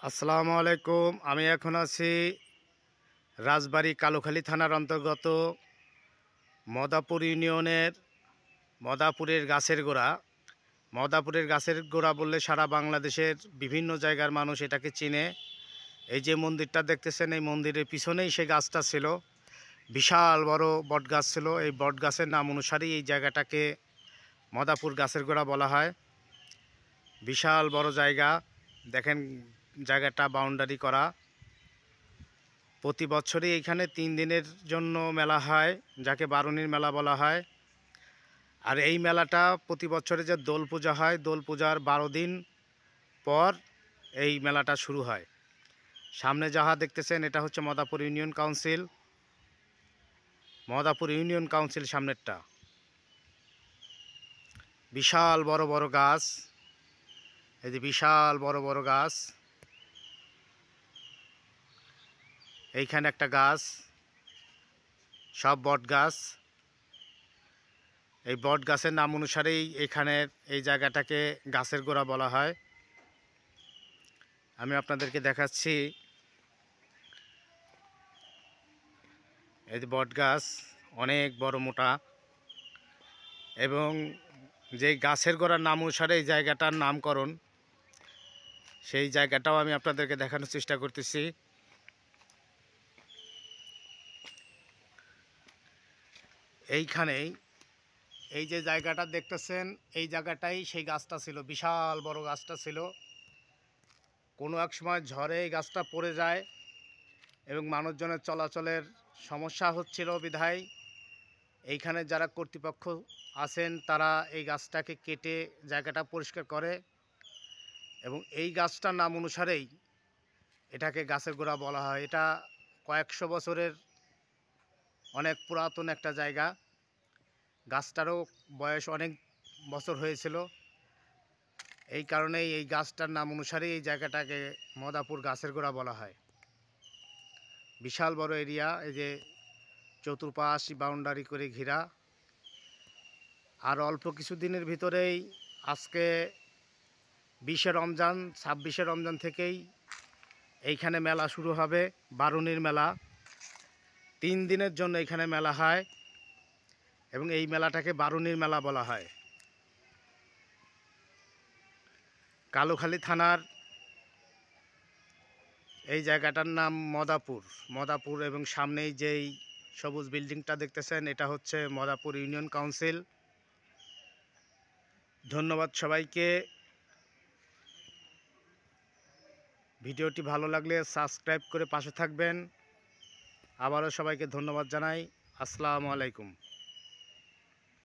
আসসালামু আলাইকুম। আমি এখন আছি রাজবাড়ী কালুখালী থানার অন্তর্গত মদাপুর ইউনিয়নের মদাপুরের গাছের গোড়া। মদাপুরের গাছের গোড়া বললে সারা বাংলাদেশের বিভিন্ন জায়গার মানুষ এটাকে চিনে। এই যে মন্দিরটা দেখতেছেন, এই মন্দিরের পিছনেই সেই গাছটা ছিল। বিশাল বড় বট গাছ ছিল। এই বট গাছের নাম অনুসারেই এই জায়গাটাকে মদাপুর গাছের গোড়া বলা হয়। বিশাল বড় জায়গা, দেখেন জায়গাটা বাউন্ডারি করা। প্রতি বছরই এইখানে 3 দিনের জন্য মেলা হয়, যাকে বারুণীর মেলা বলা হয়। আর এই মেলাটা প্রতি বছরে যে দোল পূজা হয়, দোল পূজার 12 দিন পর এই মেলাটা শুরু হয়। সামনে যাহা দেখতেছেন এটা হচ্ছে Madapur union council. Madapur union council সামনেরটা। বিশাল বড় বড় গাছ, এই যে বিশাল বড় বড় গাছ। এইখানে একটা গাছ, সব বট গাছ। এই বট গাছের নাম অনুসারেই এখানের এই জায়গাটাকে গাছের গোড়া বলা হয়। আমি আপনাদেরকে দেখাচ্ছি, এই যে বট গাছ অনেক বড় মোটা, এবং যেই গাছের গোড়ার নাম অনুসারে এই জায়গাটার নামকরণ, সেই জায়গাটাও আমি আপনাদেরকে দেখানোর চেষ্টা করতেছি। এইখানেই এই যে জায়গাটা দেখতেছেন, এই জায়গাটাই সেই গাছটা ছিল, বিশাল বড় গাছটা ছিল। কোনো এক সময় ঝড়ে এই গাছটা পড়ে যায় এবং মানুষজনের চলাচলের সমস্যা হচ্ছিল বিধায় এইখানে যারা কর্তৃপক্ষ আছেন তারা এই গাছটাকে কেটে জায়গাটা পরিষ্কার করে, এবং এই গাছটার নাম অনুসারেই এটাকে গাছের গোড়া বলা হয়। এটা কয়েকশো বছরের অনেক পুরাতন একটা জায়গা। গাছটারও বয়স অনেক বছর হয়েছিল। এই কারণেই এই গাছটার নাম অনুসারেই এই জায়গাটাকে মদাপুর গাছের গোড়া বলা হয়। বিশাল বড় এরিয়া, এই যে চতুর্পাশ বাউন্ডারি করে ঘেরা। আর অল্প কিছুদিনের ভিতরেই, আজকে 20শে রমজান, 26শে রমজান থেকেই এইখানে মেলা শুরু হবে, বারুণীর মেলা। 3 দিনের জন্য এখানে মেলা হয় এবং এই মেলাটাকে বারুণীর মেলা বলা হয়। কালুখালী থানার এই জায়গাটার নাম মদাপুর। মদাপুর, এবং সামনেই যেই সবুজ বিল্ডিংটা দেখতেছেন এটা হচ্ছে মদাপুর ইউনিয়ন কাউন্সিল। ধন্যবাদ সবাইকে। ভিডিওটি ভালো লাগলে সাবস্ক্রাইব করে পাশে থাকবেন। আবারও সবাইকে ধন্যবাদ জানাই। আসসালামু আলাইকুম।